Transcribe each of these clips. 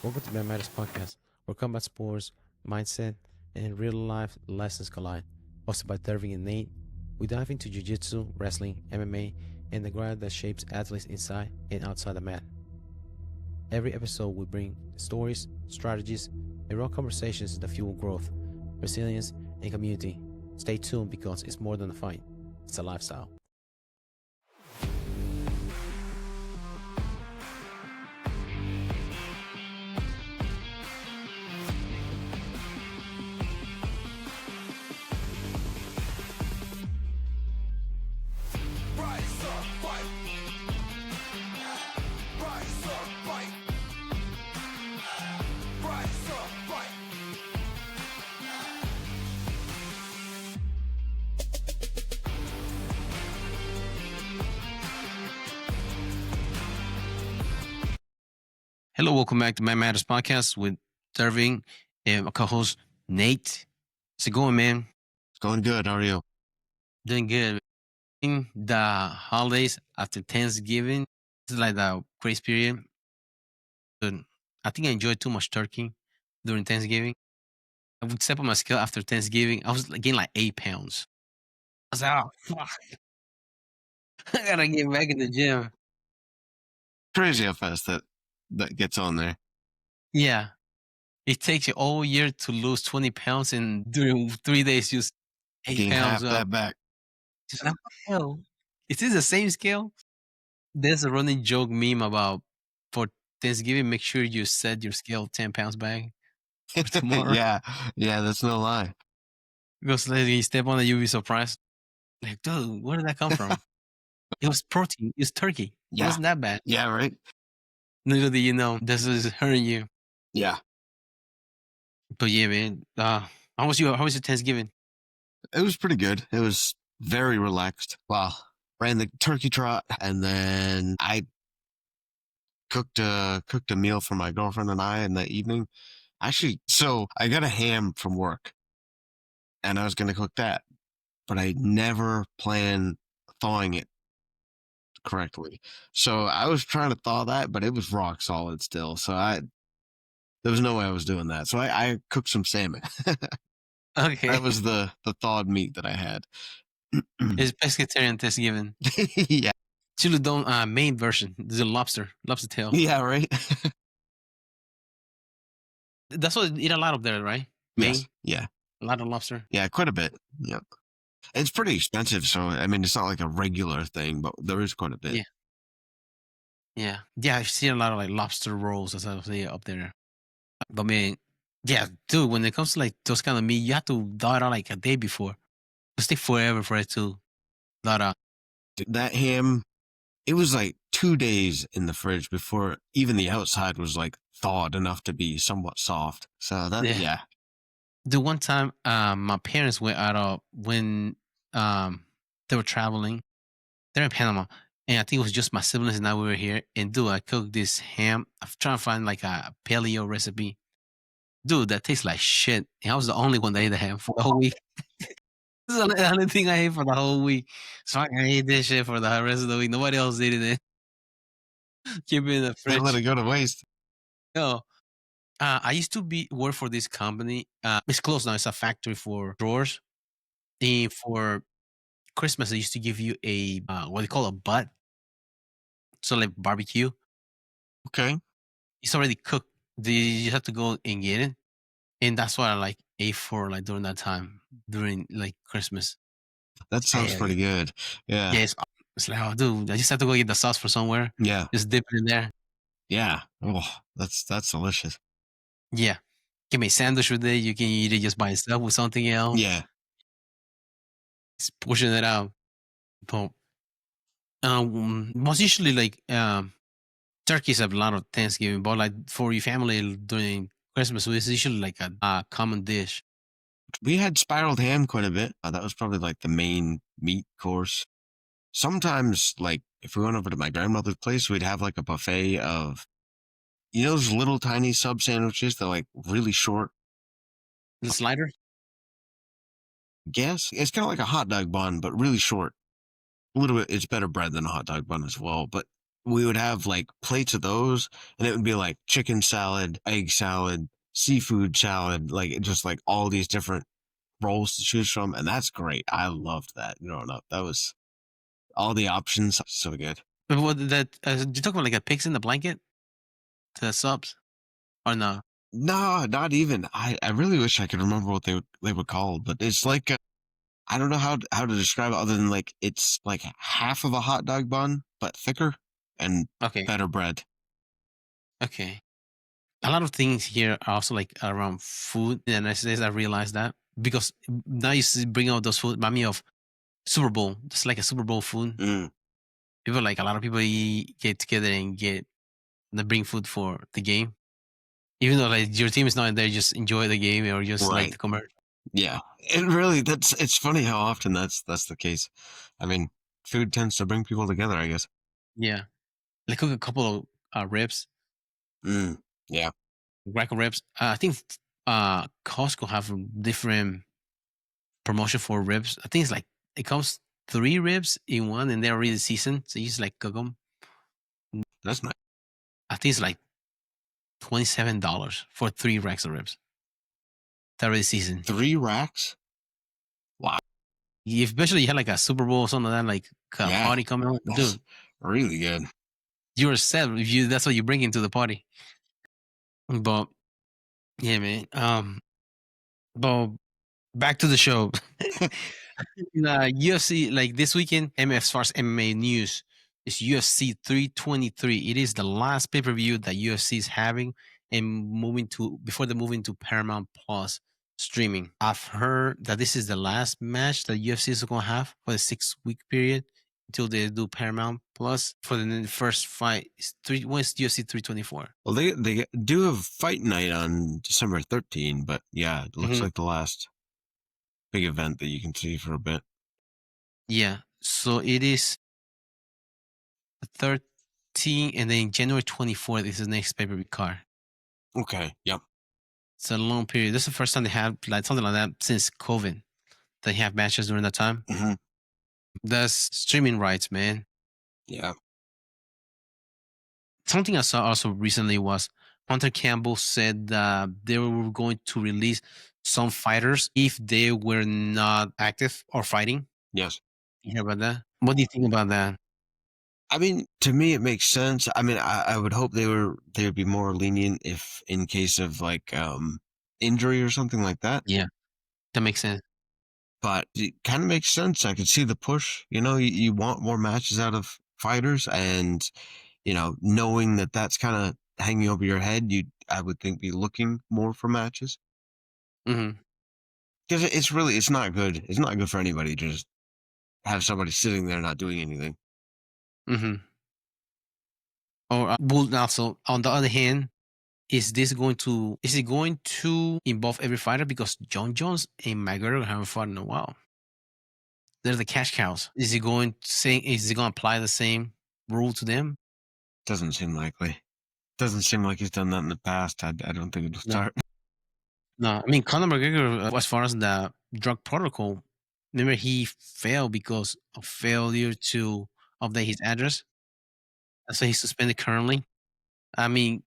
Welcome to MMA Matters Podcast, where combat sports, mindset, and real life lessons collide. Hosted by Derving and Nate, we dive into Jiu-Jitsu, wrestling, MMA, and the grind that shapes athletes inside and outside the mat. Every episode we bring stories, strategies, and raw conversations that fuel growth, resilience, and community. Stay tuned because it's more than a fight, it's a lifestyle. Hello, welcome back to My Matters Podcast with Derving and my co-host Nate. How's it going, man? It's going good. How are you? Doing good. In the holidays after Thanksgiving, it's like the grace period. But I think I enjoyed too much turkey during Thanksgiving. I would step on my scale after Thanksgiving. I was gaining like 8 pounds. I was like, oh, fuck. I gotta get back in the gym. Crazy how fast that gets on there. Yeah. It takes you all year to lose 20 pounds, and during 3 days, you 8 Gain pounds half up. that back. Just like, what the hell? Is this the same scale? There's a running joke meme about for Thanksgiving, make sure you set your scale 10 pounds back for tomorrow. yeah, that's no lie. Because later you step on it, you'll be surprised. Like, dude, where did that come from? It was protein. It was turkey. It Yeah. wasn't that bad. Yeah, right? Little do you know, this is hurting you. Yeah. But yeah, man. How was your Thanksgiving? It was pretty good. It was very relaxed. Well, ran the turkey trot, and then I cooked a meal for my girlfriend and I in the evening. Actually, so I got a ham from work, and I was going to cook that, but I never planned thawing it correctly. So I was trying to thaw that, but it was rock solid still. So there was no way I was doing that. So I cooked some salmon. Okay. That was the thawed meat that I had. It's pescatarian Thanksgiving. Yeah. Chili don main version. There's a lobster tail. Yeah, right? That's what eat a lot up there, right? Yes. Maine? Yeah. A lot of lobster. Yeah, quite a bit. Yep. It's pretty expensive, so I mean it's not like a regular thing, but there is quite a bit. Yeah. Yeah, I've seen a lot of like lobster rolls as I say up there. But man, yeah, dude, when it comes to like those kind of meat, you have to thaw it out like a day before. It'll take forever for it to thaw out. That ham, it was like 2 days in the fridge before even the outside was like thawed enough to be somewhat soft. So that, yeah. The one time my parents went out when they were traveling. They're in Panama. And I think it was just my siblings and I were here. And dude, I cooked this ham. I'm trying to find like a paleo recipe. Dude, that tastes like shit. And I was the only one that ate the ham for the whole week. This is the only thing I ate for the whole week. So I ate this shit for the rest of the week. Nobody else ate it. Keep it in the fridge. Don't let it go to waste. No. I used to work for this company. It's closed now. It's a factory for drawers. And for Christmas, they used to give you a what they call a butt. So like barbecue. Okay. It's already cooked. You have to go and get it. And that's what I like ate for like during that time, during like Christmas. That sounds pretty good. Yeah. Yeah, it's like, oh, dude, I just have to go get the sauce for somewhere. Yeah. Just dip it in there. Yeah. Oh, that's delicious. Yeah. Give me a sandwich with it. You can eat it just by itself with something else. Yeah. Just pushing it out. But most usually like turkeys have a lot of Thanksgiving, but like for your family during Christmas, it's usually like a common dish. We had spiraled ham quite a bit. That was probably like the main meat course. Sometimes, like if we went over to my grandmother's place, we'd have like a buffet of, those little tiny sub sandwiches that are like really short. The slider? Yes, it's kind of like a hot dog bun, but really short. A little bit, it's better bread than a hot dog bun as well. But we would have like plates of those, and it would be like chicken salad, egg salad, seafood salad, like just like all these different rolls to choose from, and that's great. I loved that growing up. That was all the options, so good. But what that you talk about like a pigs in the blanket, the subs, or no? No, not even. I really wish I could remember what they were called, but it's like I don't know how to describe it other than like it's like half of a hot dog bun but thicker and Okay, better bread. okay. A lot of things here are also like around food. And I realized that because now bring out those food, remind me of Super Bowl. It's like a Super Bowl food. Mm, People like a lot of people get together and they bring food for the game. Even though like your team is not there, just enjoy the game or just like right. the commercial. Yeah. It really that's it's funny how often that's the case. I mean, food tends to bring people together, I guess. Yeah, like cook a couple of ribs, Mm, yeah. rack of ribs. I think Costco have different promotion for ribs. I think it's like it comes 3 ribs in one, and they're already seasoned, so you just like cook them. That's nice. I think it's like $27 for 3 racks of ribs. They're already seasoned. 3 racks? Wow. Especially you had like a Super Bowl or something like that, like a Yeah. party coming on, That's dude. really good. You're set if you. That's what you bring into the party. But yeah, man. But back to the show. UFC like this weekend, as far as MMA news, is UFC 323. It is the last pay per view that UFC is having and moving to before they move into Paramount Plus streaming. I've heard that this is the last match that UFC is going to have for the 6 week period until they do Paramount Plus for the first fight. Is three. When's UFC 324? Well, they do have fight night on December 13, but yeah, it looks Hmm. like the last big event that you can see for a bit. Yeah. So it is 13, and then January 24th is the next pay per view card. Okay. Yep. It's a long period. This is the first time they have like something like that since COVID. They have matches during that time. Hmm. That's streaming rights, man. Yeah. Something I saw also recently was Hunter Campbell said that they were going to release some fighters if they were not active or fighting. Yes. You hear about that? What do you think about that? I mean, to me, it makes sense. I mean, I would hope they would be more lenient if in case of like injury or something like that. Yeah, that makes sense. But it kind of makes sense. I could see the push. You want more matches out of fighters, and knowing that that's kind of hanging over your head, I would think be looking more for matches Hmm. because it's not good. It's not good for anybody to just have somebody sitting there not doing anything. Hmm. Or well, also on the other hand, is it going to involve every fighter? Because John Jones and McGregor haven't fought in a while. They're the cash cows. Is he going to apply the same rule to them? Doesn't seem likely. Doesn't seem like he's done that in the past. I don't think it'll No, start. no. I mean, Conor McGregor, as far as the drug protocol, remember he failed because of failure to update his address. So he's suspended currently. I mean,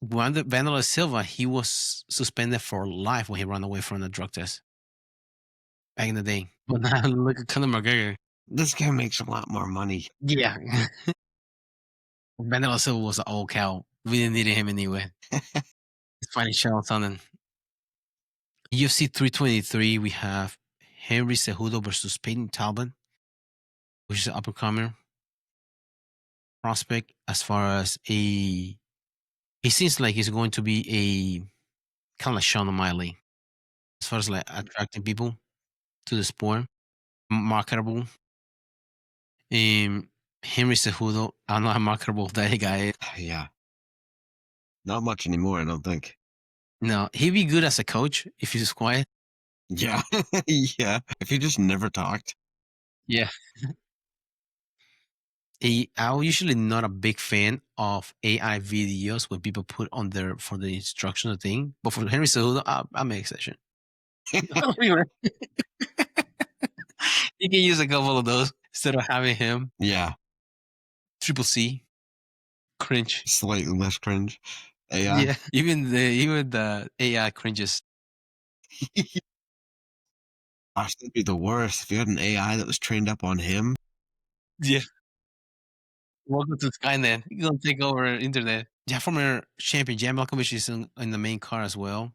Vanderlei Silva, he was suspended for life when he ran away from the drug test back in the day. But now look at Conor McGregor. This guy makes a lot more money. Yeah. Vanderlei Silva was an old cow. We didn't need him anyway. He's fighting Charles Sonnen. UFC 323, we have Henry Cejudo versus Peyton Talbot, which is an up and comer prospect as far as a. He seems like he's going to be a kind of like Sean O'Malley as far as like attracting people to the sport, marketable. Um, Henry Cejudo, I don't know how marketable that guy is. Yeah, not much anymore. I don't think. No, he'd be good as a coach if he's quiet. Yeah, yeah. If he just never talked. Yeah. I'm usually not a big fan of AI videos when people put on there for the instructional thing, but for Henry Cejudo, I make exception. You can use a couple of those instead of having him Yeah. Triple C. Cringe. Slightly less cringe. AI. Yeah, even the AI cringes. Gosh, that'd be the worst if you had an AI that was trained up on him. Yeah. Welcome to Skynet. You're gonna take over internet. Yeah, former champion Jan Malkovich is in the main car as well.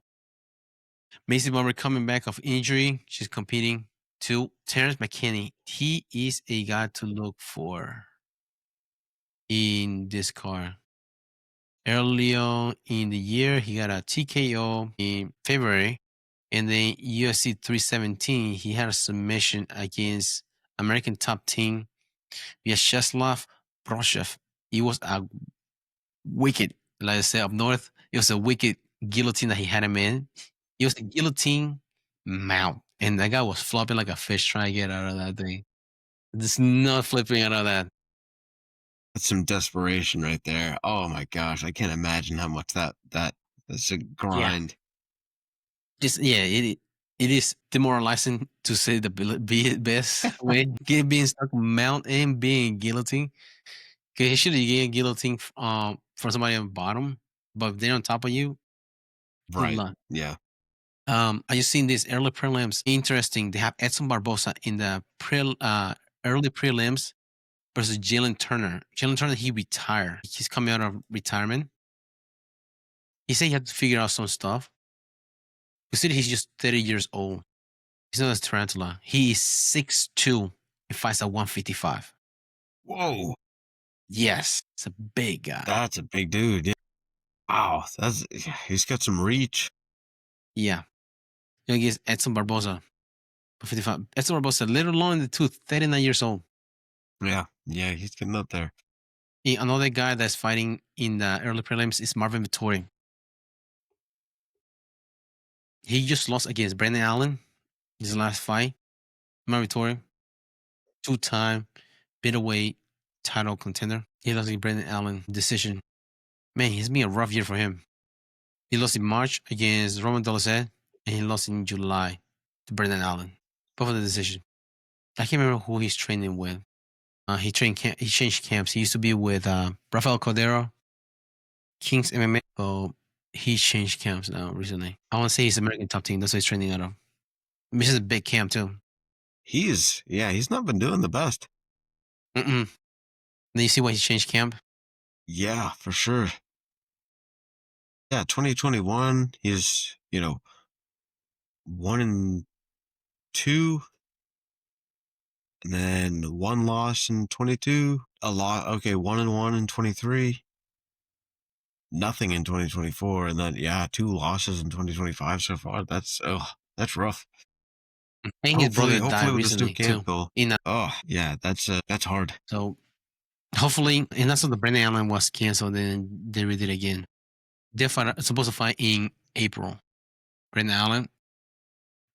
Macy Barber coming back of injury. She's competing too. Terrence McKinney. He is a guy to look for in this car. Earlier in the year, he got a TKO in February. And then UFC 317, he had a submission against American top team Vyacheslav Broshev. He was a wicked, like I said up north, it was a wicked guillotine that he had him in. It was a guillotine mount. And that guy was flopping like a fish trying to get out of that thing. Just not flipping out of that. That's some desperation right there. Oh my gosh, I can't imagine how much that's a Yeah. grind. Just yeah, it is demoralizing to say the be best way. Being stuck mount and being guillotine. Cause he should get guillotine from somebody on the bottom, but if they're on top of you, good Right. luck. Yeah. I just seen this early prelims. Interesting. They have Edson Barbosa in the early prelims versus Jalen Turner. Jalen Turner, he retired. He's coming out of retirement. He said he had to figure out some stuff. Consider he's just 30 years old. He's not a tarantula. He is 6'2" and fights at 155. Whoa, Yes, it's a big guy. that's a big dude. Yeah. Wow, he's got some reach. Yeah. You know, against Edson Barbosa, 55. Edson Barbosa, a little long in the tooth, 39 years old. Yeah, yeah, he's getting up there. Another guy that's fighting in the early prelims is Marvin Vittori. He just lost against Brandon Allen his last fight. Marvin Vittori, two-time middleweight title contender. He lost against Brandon Allen decision. Man, it's been a rough year for him. He lost in March against Roman Dolezet, and he lost in July to Brandon Allen. Both of the decision. I can't remember who he's training with. He changed camps. He used to be with Rafael Cordero, Kings MMA. So he changed camps now recently. I want to say he's American top team. That's what he's training out of. This is a big camp too. He's not been doing the best. Mm-mm. Then you see why he changed camp. Yeah, for sure. Yeah, 2021, he's, 1-2, and then one loss in 22. A lot. Okay, 1-1 in 23. Nothing in 2024, and then yeah, two losses in 2025 so far. That's rough. And his Hopefully, brother died hopefully with this new recently too. camp goal. Oh yeah, that's hard. So hopefully, and that's what the Brandon Allen was canceled. Then they redid it again. They're supposed to fight in April. Brandon Allen,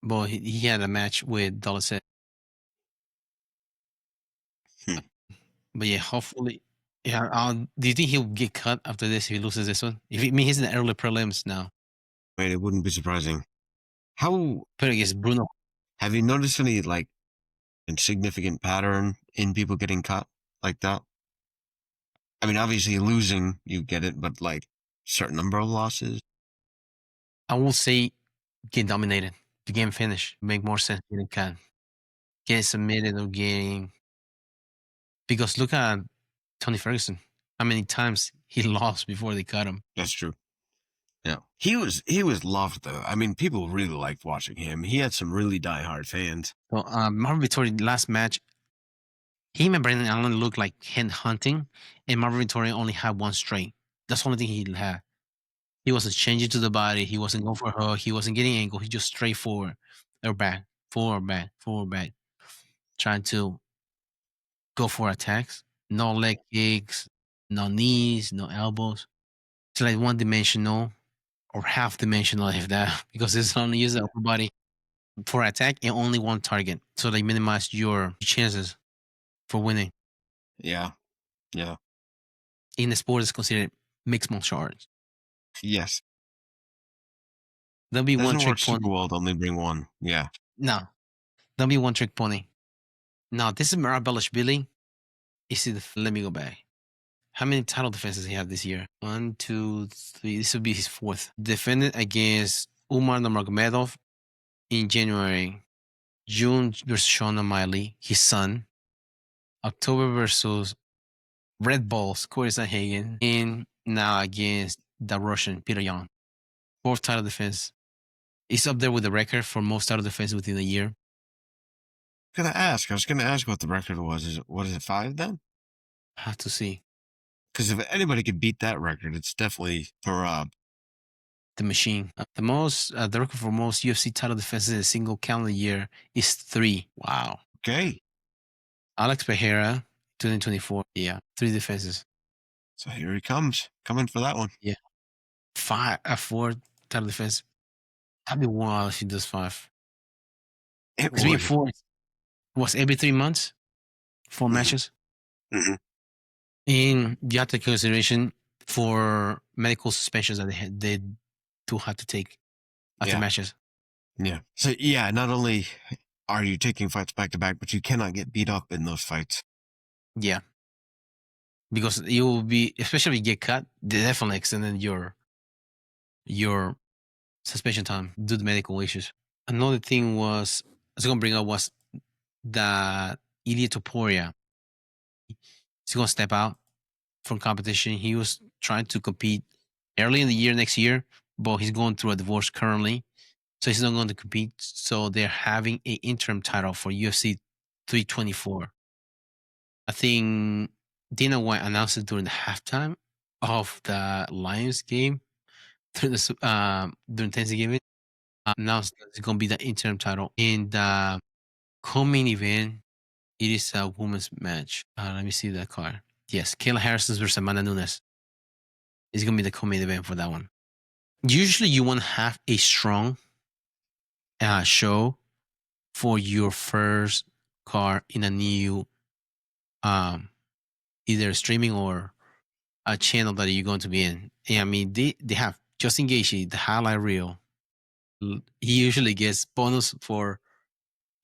but he had a match with Dolacet. Hmm. But yeah, hopefully. Yeah, do you think he'll get cut after this if he loses this one? If he's in the early prelims now, Wait, it wouldn't be surprising. How put against Bruno. have you noticed any like insignificant pattern in people getting cut like that? I mean, obviously losing, you get it, but like certain number of losses. I will say get dominated. The game finish make more sense getting cut. Get submitted or getting because look at Tony Ferguson. How many times he lost before they cut him? That's true. Yeah, he was loved though. I mean, people really liked watching him. He had some really diehard fans. So Marvin Vittori last match, him and Brandon Allen looked like hand hunting, and Marvin Vittori only had one straight. That's the only thing he had. He wasn't changing to the body. He wasn't going for her. He wasn't getting angle. He just straight forward or back, forward, back, forward, back, trying to go for attacks. No leg kicks, no knees, no elbows. It's like one dimensional or half dimensional, if that, because it's only use the upper body for attack and only one target. So they minimize your chances for winning. Yeah, yeah, In the sport, it's considered mixed martial arts. yes. There'll be one Doesn't trick work super pony. well to only bring one. Yeah, No, there'll be one trick pony. Now, this is Mirabellashvili. Let me go back. How many title defenses does he have this year? One, two, three. This will be his fourth. Defended against Umar Nurmagomedov in January. June versus Sean O'Malley, his son. October versus Red Bulls, Corey Sanhagen. And now against the Russian, Peter Yan. Fourth title defense. He's up there with the record for most title defense within a year. I was gonna ask what the record was. What is it, 5 then? Have to see. Because if anybody could beat that record, it's definitely Parab. The machine. The record for most UFC title defenses in a single calendar year is 3. Wow. Okay. Alex Pereira, 2024. Yeah, 3 defenses. So here he comes, coming for that one. Yeah. 4 title defense. That'd be wild if he does 5. It Because being would. 4 was every 3 months, 4 matches. Mhm. And you have to take consideration for medical suspensions that they do have to take after Yeah. matches. Yeah. So yeah, not only are you taking fights back to back, but you cannot get beat up in those fights. Yeah. Because you will be, especially if you get cut, they definitely extended your suspension time due to medical issues. Another thing I was going to bring up was that Ilya Topuria. He's going to step out from competition. He was trying to compete early in the year next year, but he's going through a divorce currently. So he's not going to compete. So they're having an interim title for UFC 324. I think Dana White announced it during the halftime of the Lions game during Thanksgiving. Announced that it's going to be the interim title. In the co-main event, it is a women's match. Let me see that card. Yes, Kayla Harrison versus Amanda Nunes. It's going to be the co-main event for that one. Usually you want to have a strong show for your first card in a new either streaming or a channel that you're going to be in. And I mean, they have Justin Gaethje, the highlight reel. He usually gets bonus for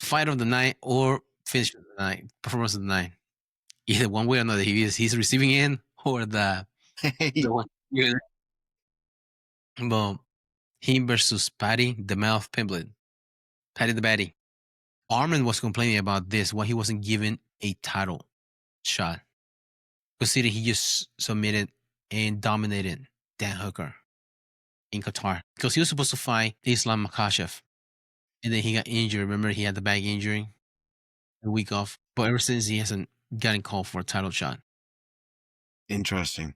fight of the night or finish of the night, performance of the night. Either one way or another, he's receiving in or the one. Yeah. But him versus Patty the Mouth Pimblett. Patty the Batty. Armin was complaining about this, why he wasn't given a title shot. Considering he just submitted and dominated Dan Hooker in Qatar. Because he was supposed to fight Islam Makhachev. And then he got injured. Remember, he had the back injury, a week off. But ever since, he hasn't gotten called for a title shot. Interesting.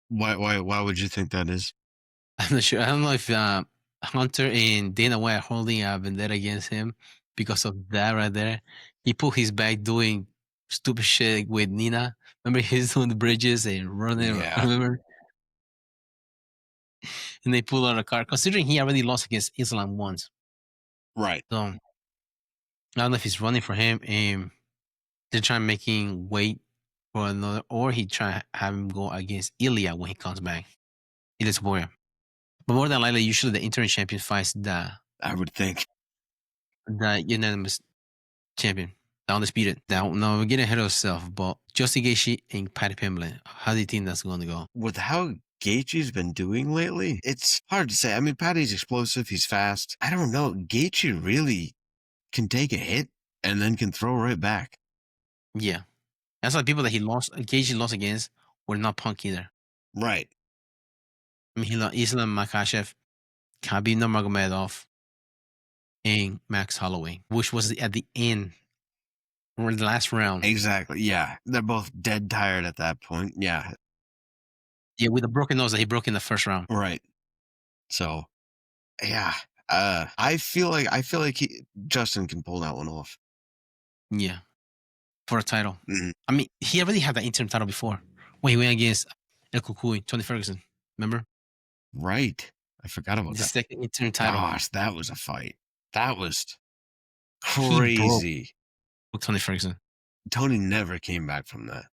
Why would you think that is? I'm not sure. I don't know if Hunter and Dana White are holding a vendetta against him because of that right there. He pulled his back doing stupid shit with Nina. Remember, he's doing the bridges and running. Yeah. Remember? And they pulled out a card, considering he already lost against Islam once. Right. So I don't know if he's running for him and they're trying making weight for another, or he try to have him go against Ilya when he comes back. Ilya Topuria. But more than likely, usually the interim champion fights I would think. the unanimous champion, the undisputed. Now, we're getting ahead of ourselves, but Justin Gaethje and Patty Pimblett, how do you think that's going to go? With how Gaethje's been doing lately, it's hard to say. I mean, Patty's explosive. He's fast. I don't know. Gaethje really can take a hit and then can throw right back. Yeah. That's like people that Gaethje lost against were not punk either. Right. I mean, he lost Islam Makhachev, Khabib Nurmagomedov, and Max Holloway, which was at the end, or the last round. Exactly. Yeah. They're both dead tired at that point. Yeah. Yeah, with a broken nose that he broke in the first round. Right. So, yeah. I feel like Justin can pull that one off. Yeah. For a title. Mhm. I mean, he already had that interim title before when he went against El Cucuy, Tony Ferguson. Remember? Right. I forgot about The that. second interim title. Gosh, that was a fight. That was He broke crazy. Tony Ferguson. Tony never came back from that.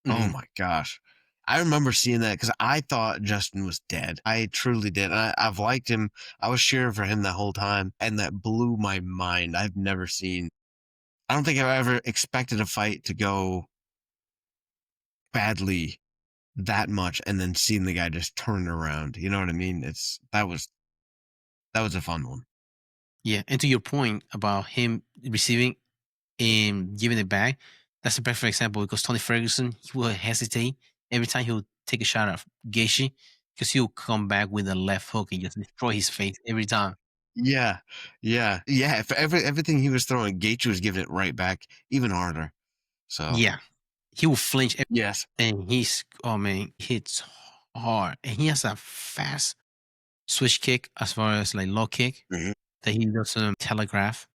Oh Mhm. my gosh. I remember seeing that because I thought Justin was dead. I truly did. I've liked him. I was cheering for him that whole time, and that blew my mind. I've never seen. I don't think I've ever expected a fight to go badly that much and then seeing the guy just turn around. You know what I mean? That was a fun one. Yeah, and to your point about him receiving and giving it back, that's a perfect example because Tony Ferguson, he will hesitate every time he'll take a shot at Gaethje because he'll come back with a left hook and just destroy his face every time. Yeah. Yeah. Yeah. For everything he was throwing, Gaethje was giving it right back, even harder. So Yeah, he will flinch yes. and he's oh man, hits hard and he has a fast switch kick as far as like low kick Mhm. that he doesn't telegraph.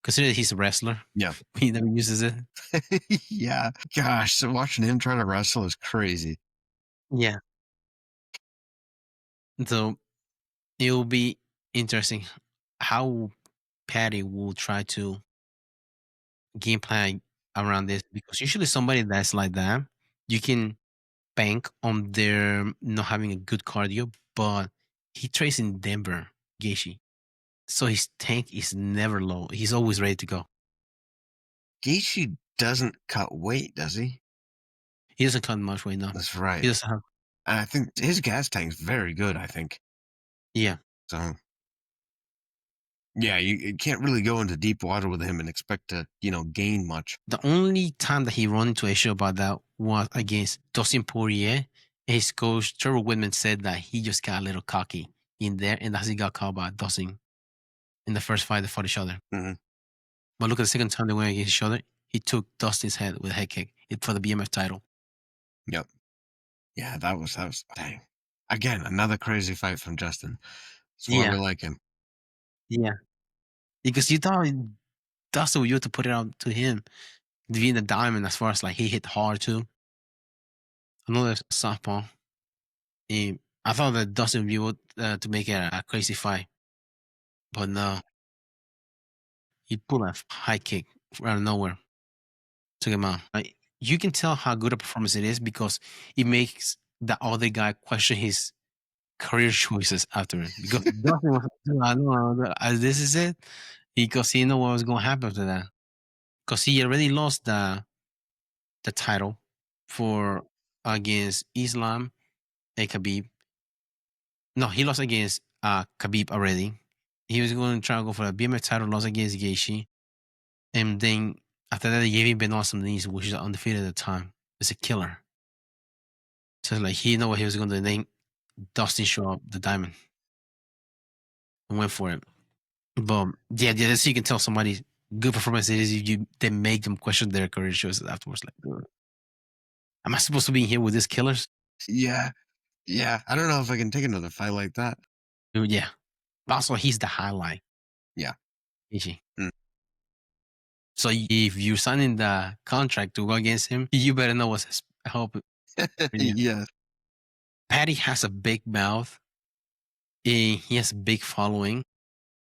Consider he's a wrestler, Yeah. he never uses it. Yeah. Gosh, so watching him try to wrestle is crazy. Yeah, so it'll be interesting how Patty will try to game plan around this because usually somebody that's like that, you can bank on their not having a good cardio, but he trains in Denver, Gaethje. So his tank is never low. He's always ready to go. Gaethje doesn't cut weight, does he? He doesn't cut much weight now. That's He right. doesn't have And I think his gas tank's very good, I think. yeah. So yeah, you can't really go into deep water with him and expect to, gain much. The only time that he run into an issue about that was against Dustin Poirier. His coach Trevor Whitman said that he just got a little cocky in there, and that's he got caught by Dustin in the first fight they fought each other. Hmm. But look at the second time they went against each other, he took Dustin's head with a head kick for the BMF title. Yep. Yeah, that was dang. Again, another crazy fight from Justin. That's why we Yeah, like him. yeah. Because you thought Dustin would you to put it out to him, being the diamond as far as like he hit hard too. Another softball. I thought that Dustin would be able to make it a crazy fight, but no, he pulled a high kick out of nowhere, took him out. Like, you can tell how good a performance it is because it makes the other guy question his career choices after it. Because Dustin was, I know, this is it. Because he know what was going to happen after that. Because he already lost the title for against Islam and Khabib. No, he lost against Khabib already. He was going to try to go for the BMF title, lost against Gaethje. And then after that, they gave him Benoit Saunders, which is undefeated at the time. It's a killer. So like he know what he was going to do. Then Dustin show up the diamond and went for it. But yeah, so you can tell somebody good performance it is if you they make them question their career choices afterwards. Like, am I supposed to be here with these killers? Yeah. Yeah. I don't know if I can take another fight like that. Dude, yeah. Also, he's the highlight. Yeah. Is he? Mm. So if you're signing the contract to go against him, you better know what's his help for you. Yeah. Patty has a big mouth. He has a big following.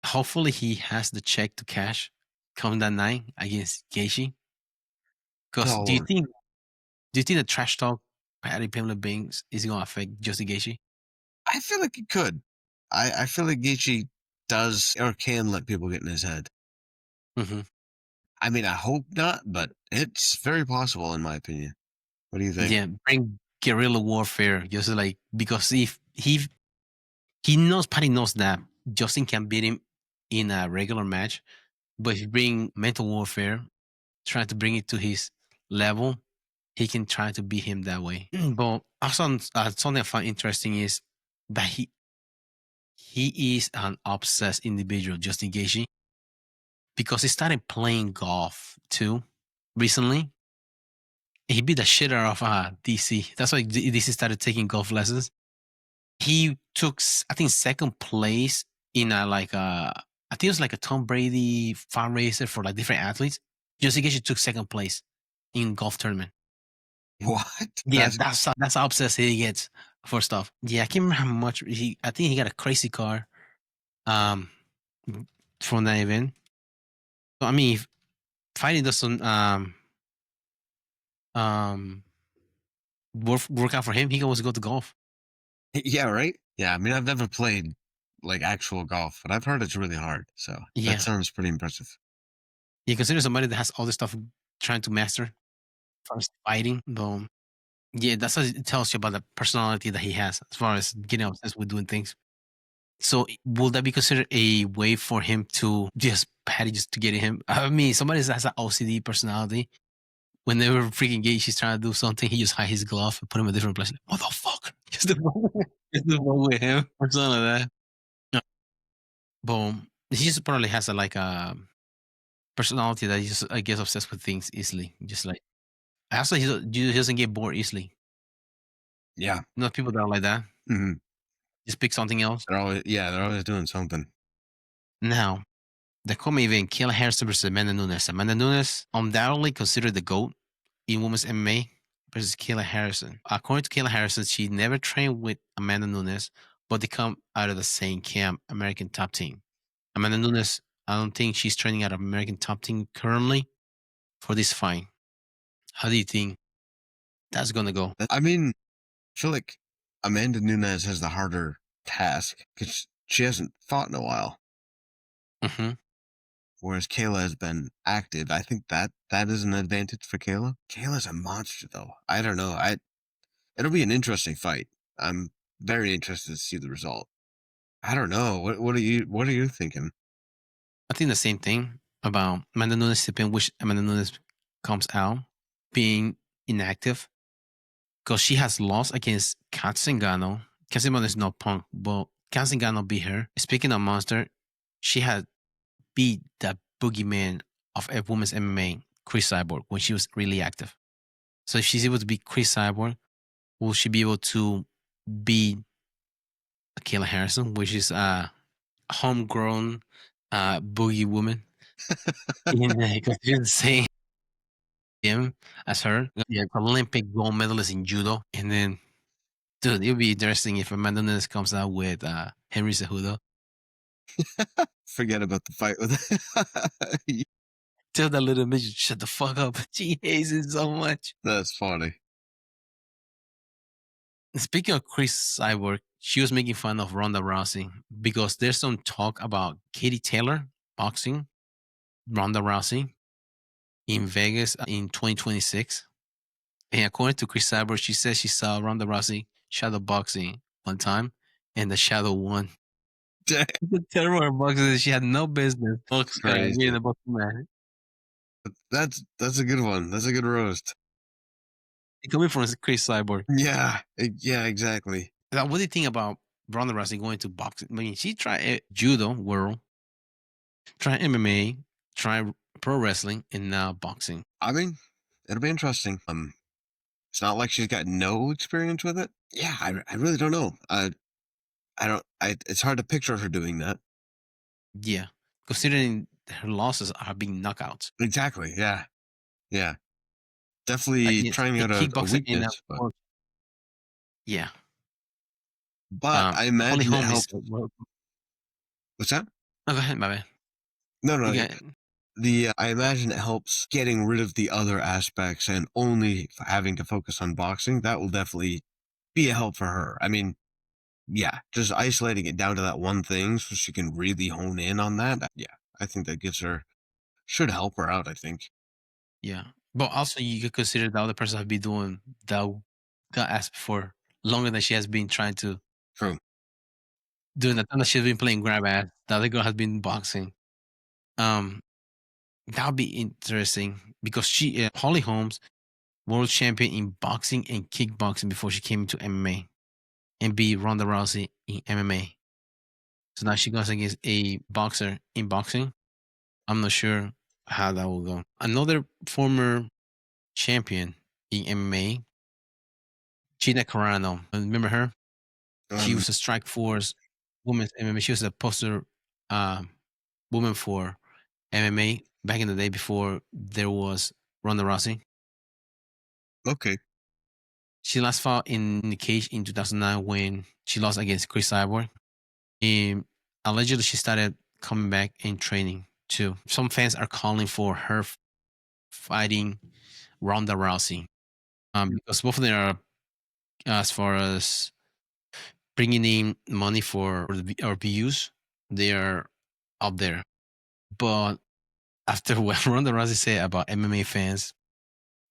Hopefully, he has the check to cash come that night against Gaethje. Because Oh Lord. do you think the trash talk Patty Pimble Banks is going to affect Justin Gaethje? I feel like it could. I feel like Gaethje does or can let people get in his head. Hmm. I mean, I hope not, but it's very possible in my opinion. What do you think? Yeah, bring guerrilla warfare. Just like because if he knows Patty knows that Justin can beat him in a regular match, but if you bring mental warfare, trying to bring it to his level, he can try to beat him that way. But also, something I find interesting is that he is an obsessed individual, Justin Gaethje, because he started playing golf too recently. He beat the shit out of DC. That's why DC started taking golf lessons. He took, I think, second place in I think it was like a Tom Brady fundraiser for like different athletes. Justin Gaethje took second place in golf tournament. What? Yeah, that's how obsessed he gets for stuff. Yeah, I can't remember how much he. I think he got a crazy car, um, from that event. So, I mean, if fighting doesn't um work out for him, he can always go to golf. Yeah, right? Yeah, I mean, I've never played like actual golf, but I've heard it's really hard. So that Yeah, sounds pretty impressive. you consider somebody that has all this stuff trying to master first fighting, though. Yeah, that's what it tells you about the personality that he has as far as getting obsessed with doing things. So will that be considered a way for him to just Patty just to get him? I mean, somebody that has an OCD personality. Whenever freaking gay, she's trying to do something, he just hide his glove and put him in a different place. Like, motherfucker, just the one, just the one with him or something like that. No, boom. He just probably has a like a personality that he just I guess obsessed with things easily. Just like also he doesn't get bored easily. Yeah. Not people that are like that. Hmm. Just pick something else. They're always doing something. Now, the co-main event, Kayla Harrison versus Amanda Nunes. Amanda Nunes, undoubtedly considered the GOAT in women's MMA versus Kayla Harrison. According to Kayla Harrison, she never trained with Amanda Nunes, but they come out of the same camp, American Top Team. Amanda Nunes, I don't think she's training out of American Top Team currently for this fight. How do you think that's gonna go? I mean, I feel like Amanda Nunes has the harder task because she hasn't fought in a while, Hmm. whereas Kayla has been active. I think that is an advantage for Kayla. Kayla's a monster, though. I don't know. It'll be an interesting fight. I'm very interested to see the result. I don't know. What are you thinking? I think the same thing about Amanda Nunes, depending which Amanda Nunes comes out being inactive because she has lost against Kat Zingano. Kat Zingano is not punk, but Kat Zingano beat her. Speaking of monster, she had beat the boogeyman of a women's MMA, Chris Cyborg, when she was really active. So if she's able to beat Chris Cyborg, will she be able to beat Kayla Harrison, which is a homegrown boogie woman? Because she's the same him as her. Yeah, Olympic gold medalist in judo. And then, dude, it would be interesting if Amanda Nunes comes out with Henry Cejudo. Forget about the fight with. Tell that little midget, shut the fuck up. She hates it so much. That's funny. Speaking of Chris Cyborg, she was making fun of Ronda Rousey because there's some talk about Katie Taylor boxing Ronda Rousey in Vegas in 2026. And according to Chris Cyborg, she says she saw Ronda Rousey shadow boxing one time and the shadow won. Dang, The terrible boxer, she had no business being crazy. a boxing man. That's a good one. That's a good roast. Coming from Chris Cyborg. Yeah, exactly. Now, what do you think about Ronda Rousey going to boxing? I mean, she tried judo world, tried MMA, tried pro wrestling, and now boxing. I mean, it'll be interesting. It's not like she's got no experience with it. Yeah, I really don't know. I don't. It's hard to picture her doing that. Yeah, considering her losses are being knockouts. Exactly. Yeah. Yeah. Definitely Against trying out a kickboxer and weakness, but yeah. I Holly imagine it Holm is. helps. What's that? Oh, go ahead, my bad. No, no. You got The I imagine it helps getting rid of the other aspects and only having to focus on boxing. That will definitely be a help for her. I mean, yeah, just isolating it down to that one thing so she can really hone in on that. Yeah, I think that should help her out. I think. yeah. But also, you could consider the other person have been doing that got asked before longer than she has been trying to True. doing the time that she's been playing grab ass. The other girl has been boxing. Um, that would be interesting because she Holly Holmes, world champion in boxing and kickboxing before she came into MMA and beat Ronda Rousey in MMA. So now she goes against a boxer in boxing. I'm not sure how that will go. Another former champion in MMA, Gina Carano. Remember her? She Um. was a Strike Force women's MMA. She was a poster uh, woman for MMA back in the day before there was Ronda Rousey. Okay. She last fought in the cage in 2009 when she lost against Chris Cyborg. And allegedly, she started coming back and training too. Some fans are calling for her fighting Ronda Rousey because both of them are, as far as bringing in money for our views, they are up there. But after what Ronda Rousey said about MMA fans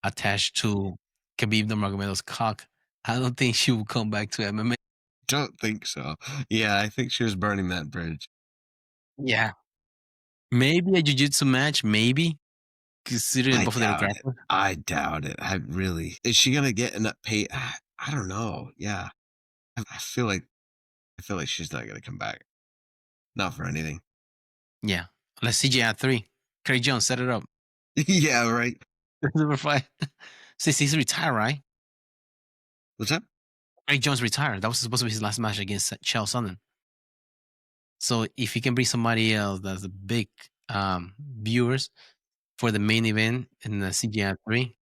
attached to Khabib Nurmagomedov's cock. I don't think she will come back to MMA. Don't think so. Yeah, I think she was burning that bridge. Yeah. Maybe a jiu-jitsu match, maybe, considering I both of their doubt it. grapplers. I doubt it. I really is she gonna get enough pay? I don't know. Yeah, I feel like she's not gonna come back. Not for anything. Yeah. Let's CJ at 3. Craig Jones, set it up. Yeah, right. Number 5. Since he's retired, right? What's that? Craig Jones retired. That was supposed to be his last match against Chael Sonnen. So if he can bring somebody else that's a big viewers for the main event in the CGI 3,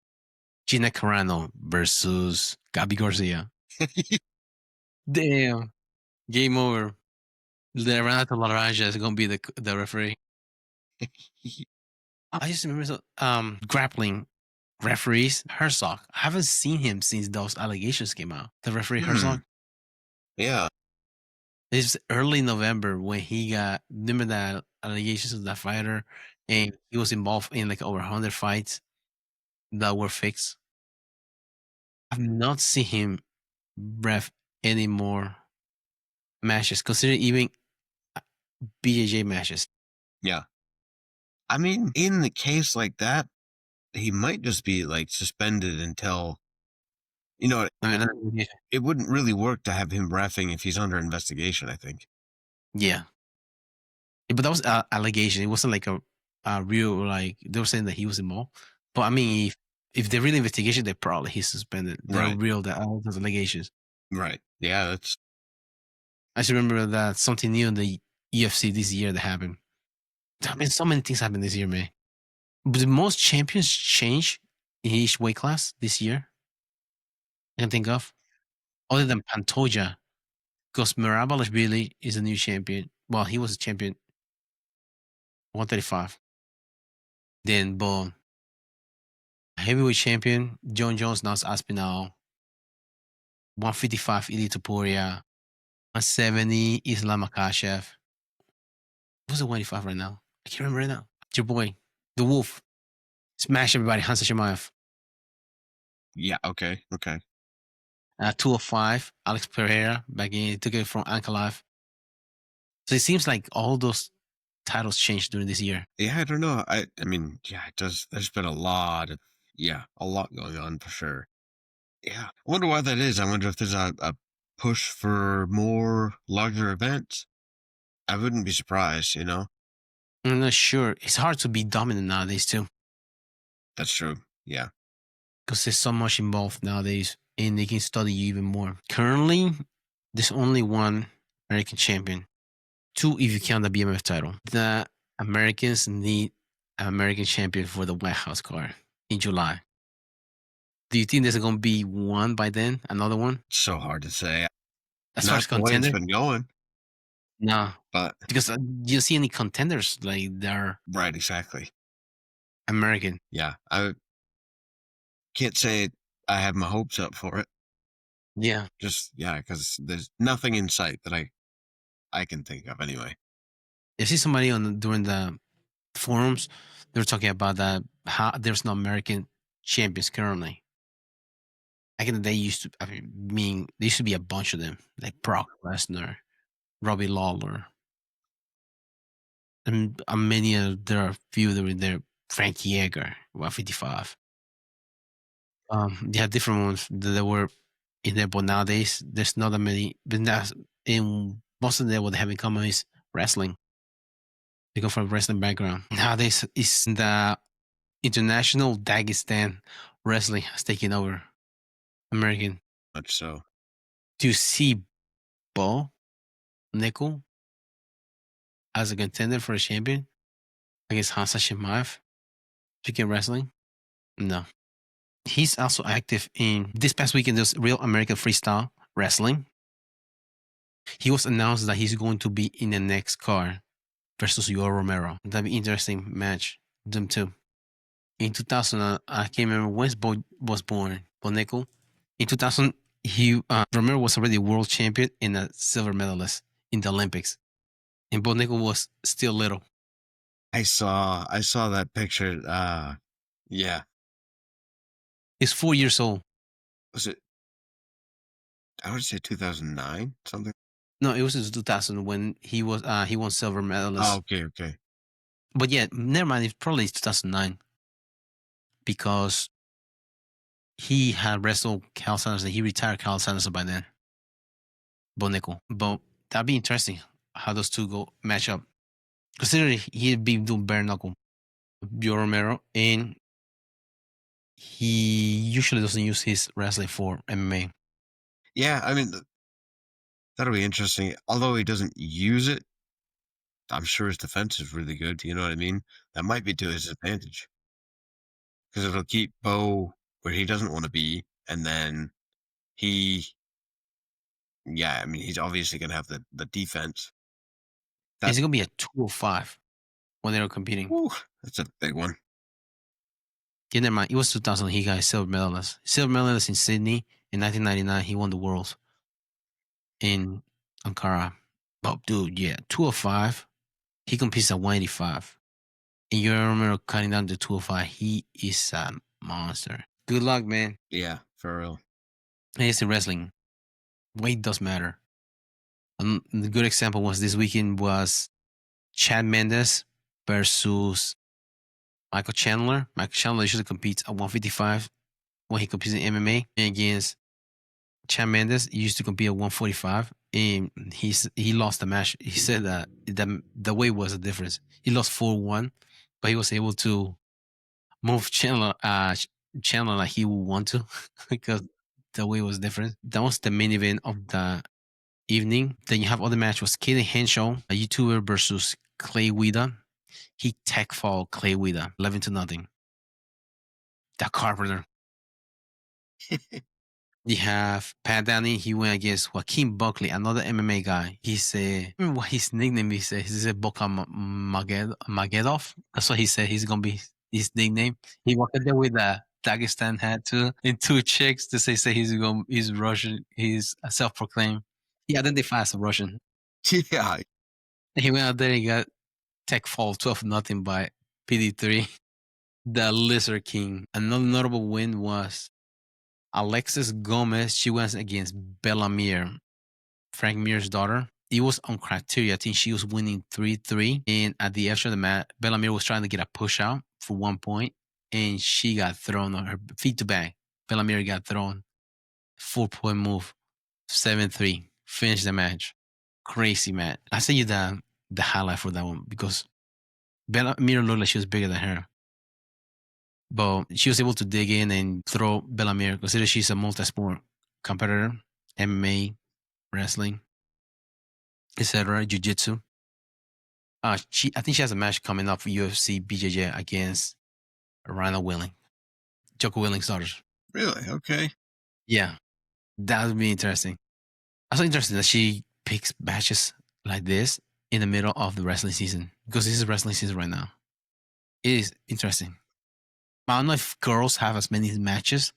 Gina Carano versus Gabi Garcia. Damn. Game over. The Renato Laranja is going to be the referee. I just remember grappling referees. Herzog. I haven't seen him since those allegations came out. The referee Hmm. Herzog. Yeah. It's early November when he got, remember that allegations of that fighter, and he was involved in like over 100 fights that were fixed. I've not seen him ref any more matches, consider even BJJ matches. Yeah. I mean, in the case like that, he might just be like suspended until I mean, it wouldn't really work to have him reffing if he's under investigation, I think. yeah. But that was allegation. It wasn't like a real, like they were saying that he was involved. But I mean, if they're really investigation, they probably he's suspended. They're Right. real, that all those allegations. Right. Yeah, that's I just remember that something new in the UFC this year that happened. I mean, so many things happened this year, man. But the most champions change in each weight class this year I can think of, other than Pantoja, because Mirabalishvili is a new champion. Well, he was a champion 135. Then boom, heavyweight champion John Jones, now it's Aspinall. 155 Ili Topuria. 170 Islam Makhachev. Who's the 185 right now? I can't remember right now. Your boy, the Wolf. Smash everybody, Hansa Shemaev. yeah, okay. Okay. 205, Alex Pereira. Back in, he took it from Ankalaev. So it seems like all those titles changed during this year. Yeah, I don't know. I mean, yeah, it does. There's been a lot of a lot going on for sure. Yeah, I wonder why that is. I wonder if there's a push for more larger events. I wouldn't be surprised. I'm not sure. It's hard to be dominant nowadays too, That's true. Yeah. because there's so much involved nowadays, and they can study you even more. Currently, there's only one American champion, two if you count the BMF title. The Americans need an American champion for the White House card in July. Do you think there's going to be one by then? Another one? It's so hard to say. As far Not as the way it's contender? been going, No, but because you see any contenders like they're right, exactly. American. Yeah, I can't say I have my hopes up for it. Yeah. Just because there's nothing in sight that I can think of anyway. I see somebody during the forums, they were talking about that how there's no American champions currently. Back in the day, used to, I mean, there used to be a bunch of them, like Brock Lesnar, Robbie Lawler, and many there are a few that were there. Frank Yeager, 155. They had different ones that were in there, but nowadays there's not that many. But that's in most of them, what they have in common is wrestling. They come from a wrestling background. Nowadays, it's the international Dagestan wrestling has taken over American. Much so. Do you see Bo Nickel as a contender for a champion against Hansa Shemaev? Speaking wrestling? No. He's also active in this past weekend. There's Real American Freestyle Wrestling. He was announced that he's going to be in the next card versus Yoel Romero. That'd be interesting match. Them two. In 2000, I can't remember when Bo was born. Bo Nickel. In 2000, Romero was already world champion and a silver medalist in the Olympics, and Bo Nickel was still little. I saw that picture. Yeah. He's 4 years old. Was it? I would say 2009 something. No, it was in 2000 when he won silver Oh, medalist. okay, okay. But yeah, never mind. It's probably 2009 because he had wrestled Cal Sanderson. He retired Cal Sanderson by then. Bo Nickel. But that'd be interesting how those two go match up. Considering he'd be doing bare knuckle, Bio Romero, and he usually doesn't use his wrestling for MMA. Yeah, I mean that'll be interesting. Although he doesn't use it, I'm sure his defense is really good. You know what I mean? That might be to his advantage because it'll keep Bo where he doesn't want to be, and then he, yeah, I mean he's obviously gonna have the defense. It's That, gonna be a 205 when they're competing. whew, that's a big one. Yeah, never mind. It was 2000. He got a silver medalist. Silver medalist in Sydney in 1999. He won the Worlds in Ankara. But dude, yeah, 205. He competes at 185. And you remember cutting down to 205. He is a monster. Good luck, man. Yeah, for real. And it's in wrestling. Weight does matter. The good example was this weekend was Chad Mendes versus Michael Chandler. Michael Chandler usually competes at 155 when he competes in MMA. And against Chad Mendes, he used to compete at 145, and he lost the match. He said that the weight was a difference. He lost 4-1, but he was able to move Chandler like he would want to because the weight was different. That was the main event of the evening. Then you have other match was Kaden Henshaw, a YouTuber versus Clay Guida. He tech fall Clay Guida 11-0. The Carpenter. You have Pat Downey. He went against Joaquin Buckley, another MMA guy. He said, I remember what his nickname he said. He said Boka Magedov. That's what he said. He's going to be his nickname. He walked there with a Dagestan hat too, and two chicks to say he's Russian. He's self-proclaimed. He identifies as a Russian. Yeah, He went out there and got tech fall 12-0 by PD3. The Lizard King. Another notable win was Alexis Gomez. She went against Bella Mir, Frank Mir's daughter. It was on criteria. I think she was winning 3-3. And at the extra of the match, Bella Mir was trying to get a push out for 1 point. And she got thrown on her feet to back. Bella Mir got thrown. 4-point move. 7-3. Finished the match. Crazy match. I sent you the highlight for that one because Bella Mir looked like she was bigger than her. But she was able to dig in and throw Bellamir. Consider she's a multi-sport competitor, MMA, wrestling, etc., Jiu-Jitsu. I think she has a match coming up for UFC BJJ against Rhino Willing, Joko Willing's daughter. really? Okay. Yeah, that would be interesting. Also interesting that she picks matches like this in the middle of the wrestling season because this is wrestling season right now. It is interesting. I don't know if girls have as many matches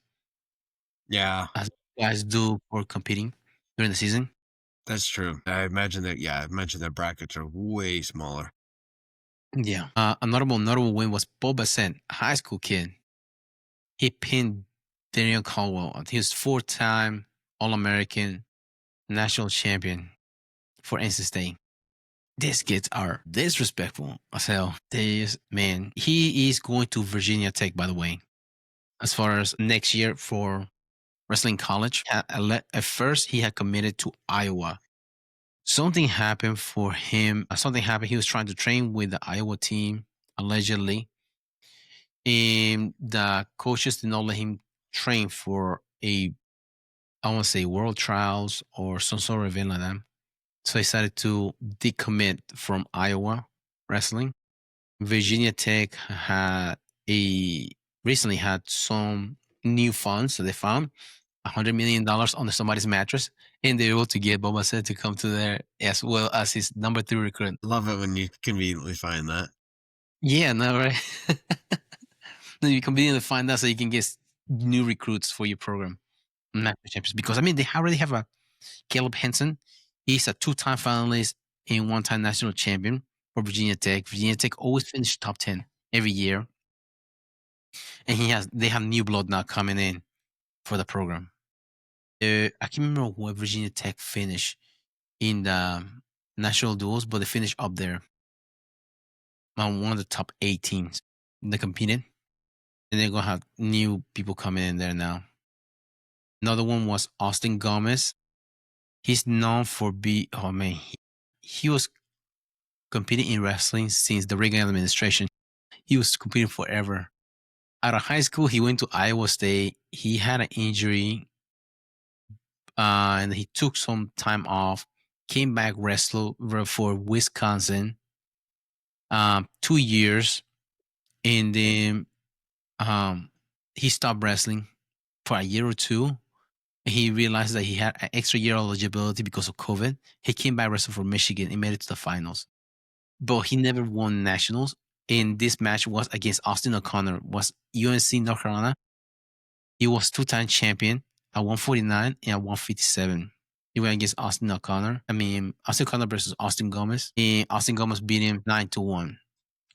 Yeah, as guys do for competing during the season. that's true. I imagine that. Yeah, I imagine their brackets are way smaller. Yeah. A notable win was Boba Fett, a high school kid. He pinned Daniel Caldwell. He was 4-time All-American national champion for NC State. These kids are disrespectful as hell. Man, he is going to Virginia Tech, by the way, as far as next year for wrestling college. At first, he had committed to Iowa. Something happened for him. Something happened. He was trying to train with the Iowa team, allegedly. And the coaches did not let him train for I want to say world trials or some sort of event like that. So he decided to decommit from Iowa wrestling. Virginia Tech recently had some new funds that they found $100 million under somebody's mattress, and they were able to get Boba Fett to come to there as well as his number 3 recruit. Love it when you conveniently find that. Yeah, no, right? Then you conveniently find that so you can get new recruits for your program, national champions. Because I mean, they already have a Caleb Henson. He's a 2-time finalist and 1-time national champion for Virginia Tech. Virginia Tech always finish top 10 every year, and they have new blood now coming in for the program. I can't remember what Virginia Tech finished in the national duels, but they finished up there on one of the top 8 teams that competed. And they're gonna have new people coming in there now. Another one was Austin Gomez. He's known for oh man, he was competing in wrestling since the Reagan administration. He was competing forever. Out of high school, he went to Iowa State. He had an injury, and he took some time off. Came back wrestle for Wisconsin, 2 years, and then he stopped wrestling for a year or two. He realized that he had an extra year eligibility because of COVID. He came back wrestling for Michigan and made it to the finals, but he never won nationals. And this match was against Austin O'Connor, was UNC North Carolina. He was two-time champion at 149 and at 157. He went against Austin O'Connor. Austin O'Connor versus Austin Gomez. And Austin Gomez beat him 9-1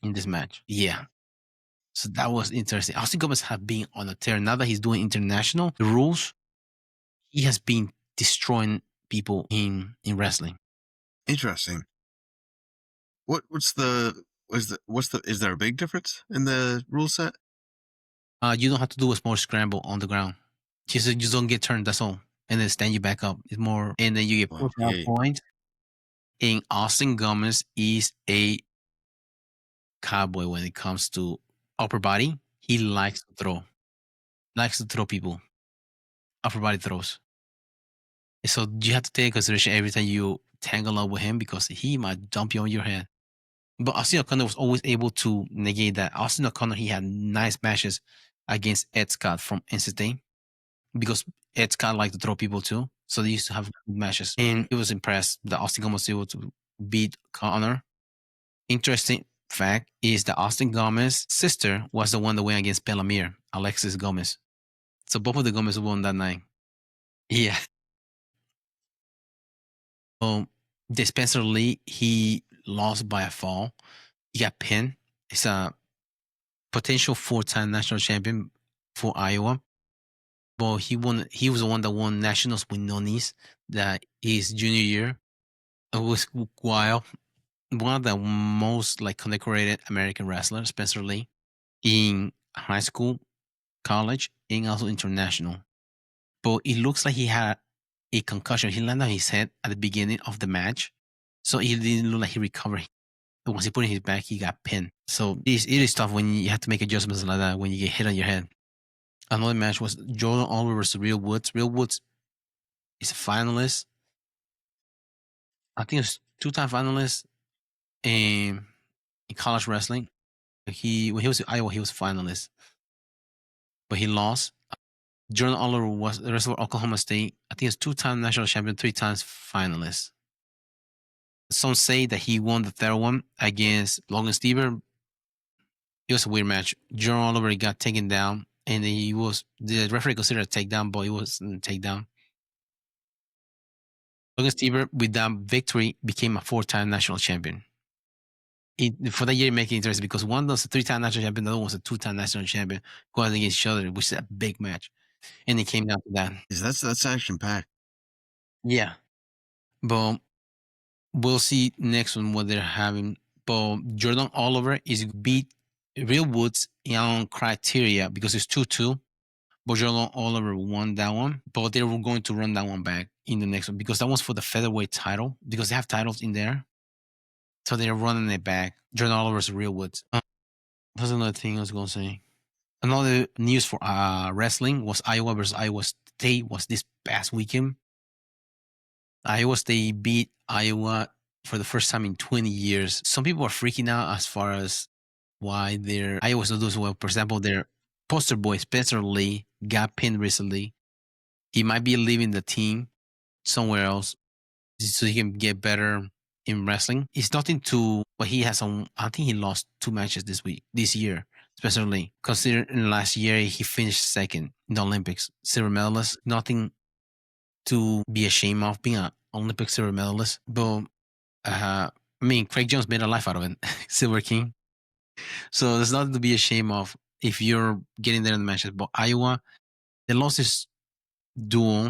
in this match. Yeah. So that was interesting. Austin Gomez have been on a tear. Now that he's doing international rules, he has been destroying people in wrestling. Interesting. Is there a big difference in the rule set? You don't have to do a small scramble on the ground. Just don't get turned. That's all, and then stand you back up. It's more, and then you get pushed out points. And Austin Gomez is a cowboy when it comes to upper body. He likes to throw people. Upper body throws. So you have to take consideration every time you tangle up with him because he might dump you on your head. But Austin O'Connor was always able to negate that. Austin O'Connor, he had nice matches against Ed Scott from NC State because Ed Scott liked to throw people too. So they used to have good matches. And he was impressed that Austin Gomez was able to beat Connor. Interesting fact is that Austin Gomez's sister was the one that went against Bellamere, Alexis Gomez. So both of the Gomez won that night. Yeah. The Spencer Lee, he lost by a fall. He got pinned. It's a potential 4-time national champion for Iowa. But he was the one that won nationals with Nunes that his junior year. It was wild. One of the most condecorated American wrestlers, Spencer Lee, in high school, college, and also international. But it looks like he had a concussion. He landed on his head at the beginning of the match. So it didn't look like he recovered. Once he put in his back, he got pinned. So it is tough when you have to make adjustments like that when you get hit on your head. Another match was Jordan Oliver versus Real Woods. Real Woods is a finalist. I think it's 2-time finalist in college wrestling. When he was in Iowa, he was a finalist, but he lost. Jordan Oliver was the wrestler for Oklahoma State. I think it's 2-time national champion, 3 times finalist. Some say that he won the third one against Logan Stever. It was a weird match. Jordan Oliver got taken down, and the referee considered a takedown, but it wasn't a takedown. Logan Stever, with that victory, became a 4-time national champion. For that year, it made it interesting because one was a 3-time national champion, the other one was a 2-time national champion going against each other, which is a big match. And it came down to that. That's action packed. Yeah. But we'll see next one what they're having. But Jordan Oliver is beat Real Woods on criteria because it's 2-2. But Jordan Oliver won that one. But they were going to run that one back in the next one because that one's for the featherweight title because they have titles in there. So they're running it back. Jordan Oliver's Real Woods. That's another thing I was going to say. Another news for wrestling was Iowa versus Iowa State was this past weekend. Iowa State beat Iowa for the first time in 20 years. Some people are freaking out as far as why their Iowa's not doing so well. For example, their poster boy, Spencer Lee, got pinned recently. He might be leaving the team somewhere else so he can get better in wrestling. It's nothing to, but he has I think he lost 2 matches this year, Spencer Lee. Considering last year, he finished second in the Olympics, silver medalist. Nothing to be ashamed of being an Olympic silver medalist. But Craig Jones made a life out of it, Silver King. So there's nothing to be ashamed of if you're getting there in the matches. But Iowa, they lost this duel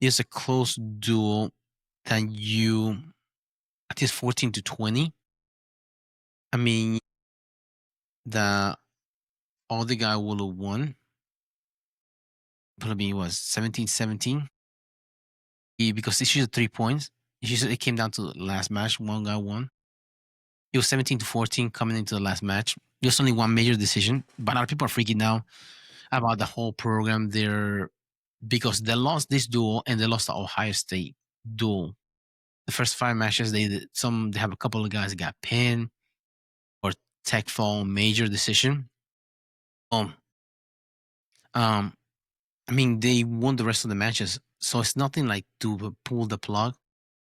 It's a close duel that you, I think it's 14-20. I mean, the other guy would have won. Probably was 17-17. Because it's usually 3 points. It came down to the last match. One guy won. It was 17-14 coming into the last match. There's only one major decision, but a lot of people are freaking out about the whole program. Because they lost this duel and they lost the Ohio State duel. The first 5 matches, they have a couple of guys that got pinned or tech fall major decision. Um, um, I mean, they won the rest of the matches, so it's nothing like to pull the plug.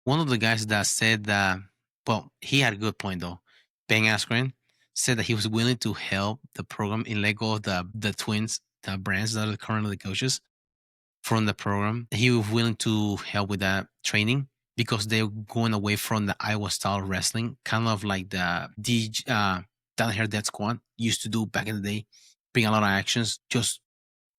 One of the guys that said that, well, he had a good point though. Ben Askren said that he was willing to help the program in let go of the twins, the brands that are currently the coaches from the program. He was willing to help with that training because they're going away from the Iowa style wrestling, kind of like down here Dead Squad used to do back in the day, bring a lot of actions, just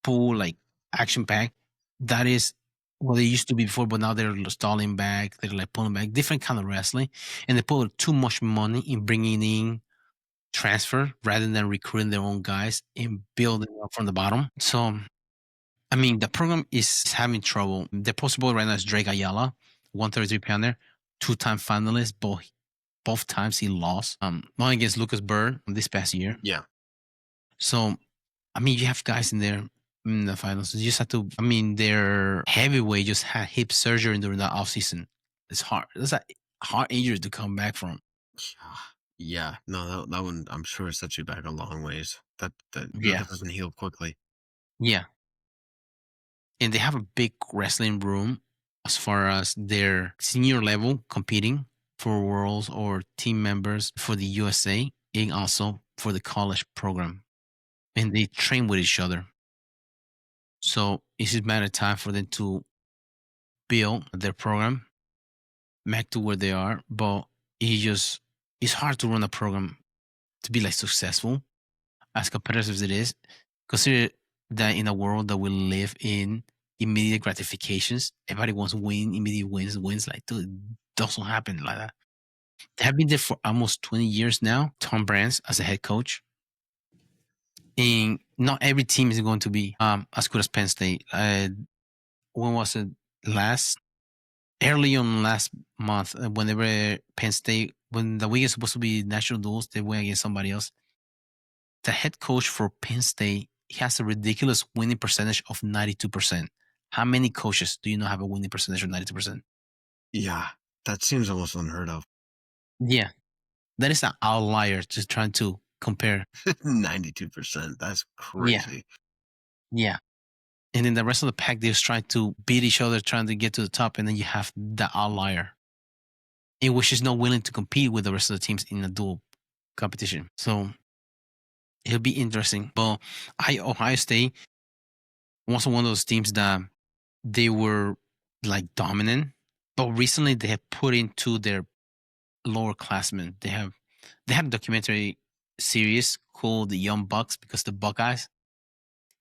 pull like action pack. That is what they used to be before, but now they're stalling back. They're like pulling back, different kind of wrestling, and they put too much money in bringing in transfer rather than recruiting their own guys and building up from the bottom. So, I mean, the program is having trouble. The poster boy right now is Drake Ayala, 133-pounder, two-time finalist. Both times he lost. One against Lucas Bird this past year. Yeah. So, I mean, you have guys in there in the finals. You just have to. I mean, their heavyweight just had hip surgery during the off season. It's hard. It's a hard injury to come back from. Yeah, no, that one I'm sure set you back a long ways. That Yeah, doesn't heal quickly. yeah. And they have a big wrestling room as far as their senior level competing for worlds or team members for the USA and also for the college program. And they train with each other. So it's just a matter of time for them to build their program back to where they are. But it's hard to run a program to be like successful as competitive as it is. Consider that in a world that we live in, immediate gratifications, everybody wants to win, immediate wins. Like, dude, it doesn't happen like that. They have been there for almost 20 years now. Tom Brands as a head coach. And not every team is going to be as good as Penn State. When was it last? Early on last month, when they were Penn State, when the week is supposed to be national duels, they went against somebody else. The head coach for Penn State, he has a ridiculous winning percentage of 92%. How many coaches do you know have a winning percentage of 92%? Yeah, that seems almost unheard of. Yeah, that is an outlier just trying to compare. 92%. That's Yeah, crazy. yeah. And then the rest of the pack, they're just trying to beat each other, trying to get to the top. And then you have the outlier, in which is not willing to compete with the rest of the teams in a dual competition. So it'll be interesting. But Ohio State was one of those teams that they were like dominant, but recently they have put into their lower classmen. They have a documentary series called The Young Bucks because the Buckeyes,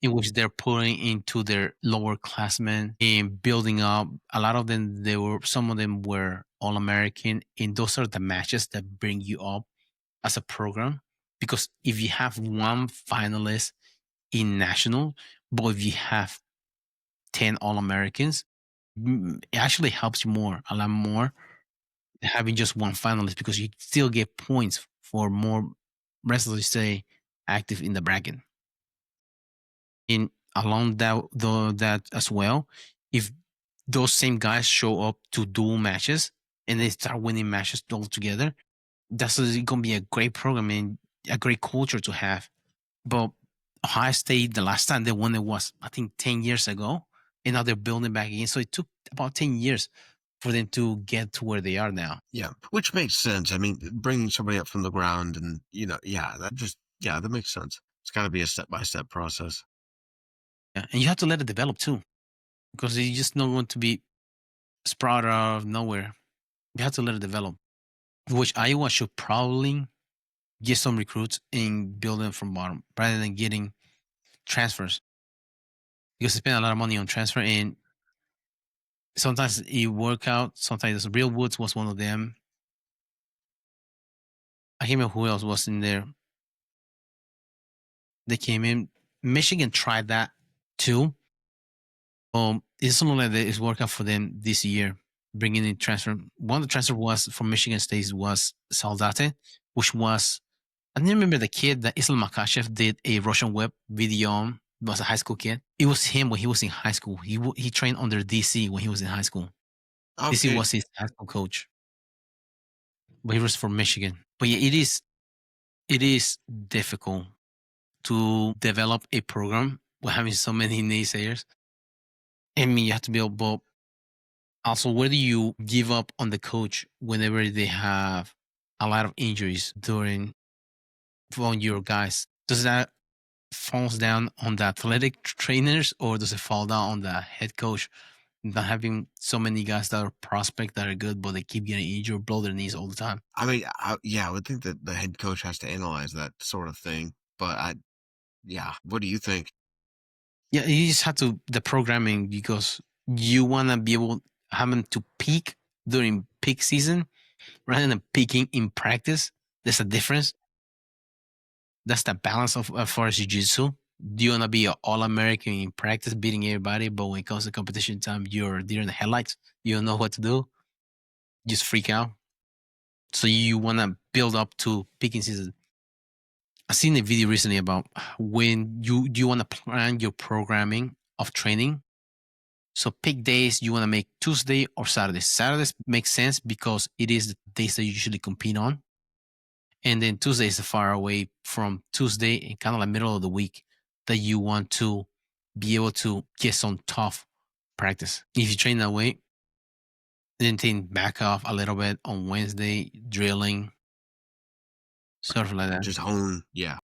in which they're putting into their lower classmen and building up. A lot of them, some of them were All American, and those are the matches that bring you up as a program. Because if you have one finalist in national, but if you have 10 All Americans, it actually helps you a lot more having just one finalist because you still get points for more wrestlers stay active in the bracket. And along that as well, if those same guys show up to dual matches and they start winning matches all together, that's gonna be a great program and a great culture to have. But Ohio State, the last time they won it was I think 10 years ago, and now they're building back again. So it took about 10 years for them to get to where they are now. Yeah, which makes sense. I mean, bringing somebody up from the ground and, yeah, that makes sense. It's got to be a step-by-step process. Yeah. And you have to let it develop too, because it's just not going to be sprout out of nowhere. You have to let it develop, which Iowa should probably get some recruits and build them from bottom rather than getting transfers because they spend a lot of money on transfer. And Sometimes it work out. Sometimes Real Woods was one of them. I can't remember who else was in there. They came in. Michigan tried that too. It's something like that is working out for them this year, bringing in transfer. One of the transfer was from Michigan State was Saldate, which was I didn't remember the kid that Islam Makachev did a Russian web video on. Was a high school kid. It was him when he was in high school. He trained under DC when he was in high school. DC Okay. was his high school coach, but he was from Michigan. But yeah, it is difficult to develop a program with having so many naysayers. I mean, you have to be able, but also, whether you give up on the coach whenever they have a lot of injuries during on your guys, does that falls down on the athletic trainers or does it fall down on the head coach not having so many guys that are prospect that are good but they keep getting injured, blow their knees all the time? I mean, yeah, I would think that the head coach has to analyze that sort of thing. But yeah, what do you think? Yeah, you just have to the programming because you want to be able having to peak during peak season rather than peaking in practice. There's a difference. That's the balance of as far as jiu-jitsu. Do you want to be an all-American in practice, beating everybody, but when it comes to competition time, you're deer in the headlights. You don't know what to do. You just freak out. So you want to build up to peaking season. I seen a video recently about when you want to plan your programming of training. So pick days you want to make Tuesday or Saturday. Saturdays make sense because it is the days that you usually compete on. And then Tuesday is far away from Tuesday and kind of like middle of the week that you want to be able to get some tough practice. If you train that way, then back off a little bit on Wednesday, drilling, sort of like that. Just hone, yeah,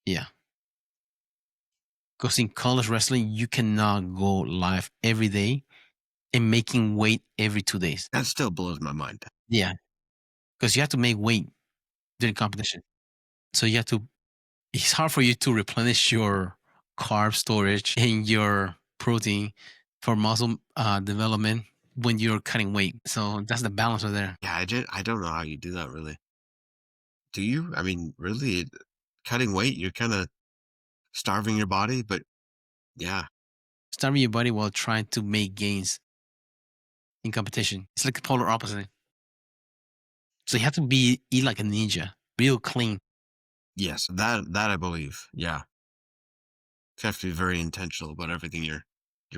Yeah. Because in college wrestling, you cannot go live every day and making weight every 2 days. that still blows my mind. Yeah. Because you have to make weight during competition. So you have to it's hard for you to replenish your carb storage and your protein for muscle development when you're cutting weight. So that's the balance right there. Yeah, I don't know how you do that really. Do you? I mean, really, cutting weight, you're kind of starving your body, but yeah, Starving your body while trying to make gains in competition. It's like the polar opposite. So you have to eat like a ninja, real clean. yes, that I believe. Yeah, you have to be very intentional about everything you're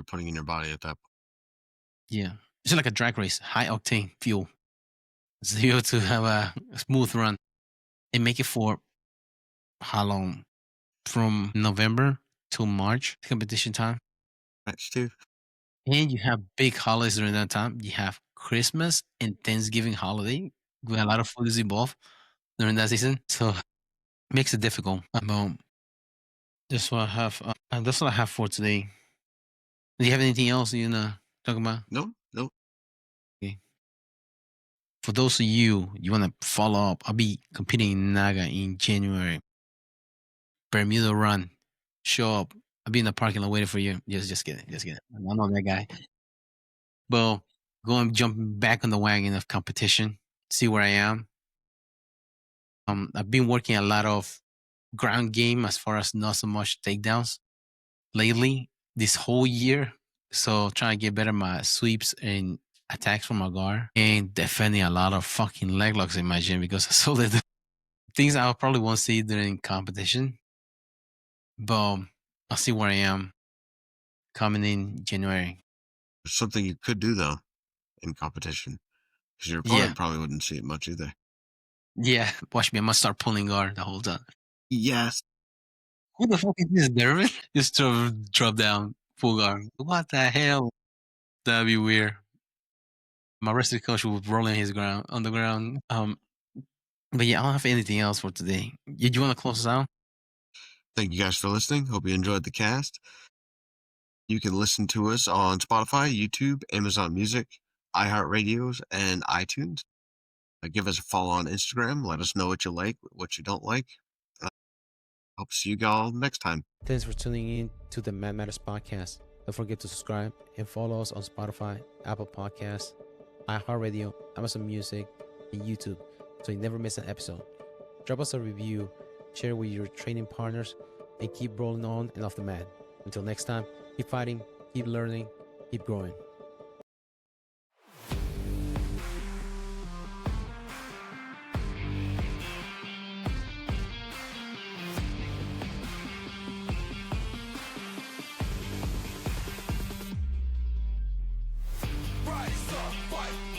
putting in your body at that point. Yeah. It's like a drag race, high octane fuel. So you have to have a smooth run and make it for how long? From November to March competition time. Match too. And you have big holidays during that time. You have Christmas and Thanksgiving holiday with a lot of food is involved during that season. So it makes it difficult. That's what I have. That's what I have for today. Do you have anything else you wanna talk about? No, no. Okay. For those of you wanna follow up, I'll be competing in Naga in January. Bermuda Run. Show up. I'll be in the parking lot waiting for you. Just kidding. Just kidding. I'm not that guy. But going jumping back on the wagon of competition, see where I am. I've been working a lot of ground game as far as not so much takedowns lately this whole year. So trying to get better my sweeps and attacks from my guard and defending a lot of fucking leg locks in my gym because I saw that the things I probably won't see during competition. But I'll see where I am coming in January. There's something you could do though in competition because your Yeah. opponent probably wouldn't see it much either. Yeah. Watch me. I'm gonna start pulling guard the whole time. Yes, Who the fuck is this, Dervin? Just drop down full guard. What the hell? That'd be weird. My wrestling coach was rolling his ground on the ground. But yeah, I don't have anything else for today. You want to close us out? thank you guys for listening. Hope you enjoyed the cast. You can listen to us on Spotify, YouTube, Amazon Music, iHeartRadios, and iTunes. Give us a follow on Instagram. Let us know what you like, what you don't like. Hope to see you all next time. Thanks for tuning in to the Mad Matters podcast. Don't forget to subscribe and follow us on Spotify, Apple Podcasts, iHeartRadio, Amazon Music, and YouTube so you never miss an episode. Drop us a review, share with your training partners, and keep rolling on and off the mat. Until next time, keep fighting, keep learning, keep growing. Rise up, fight.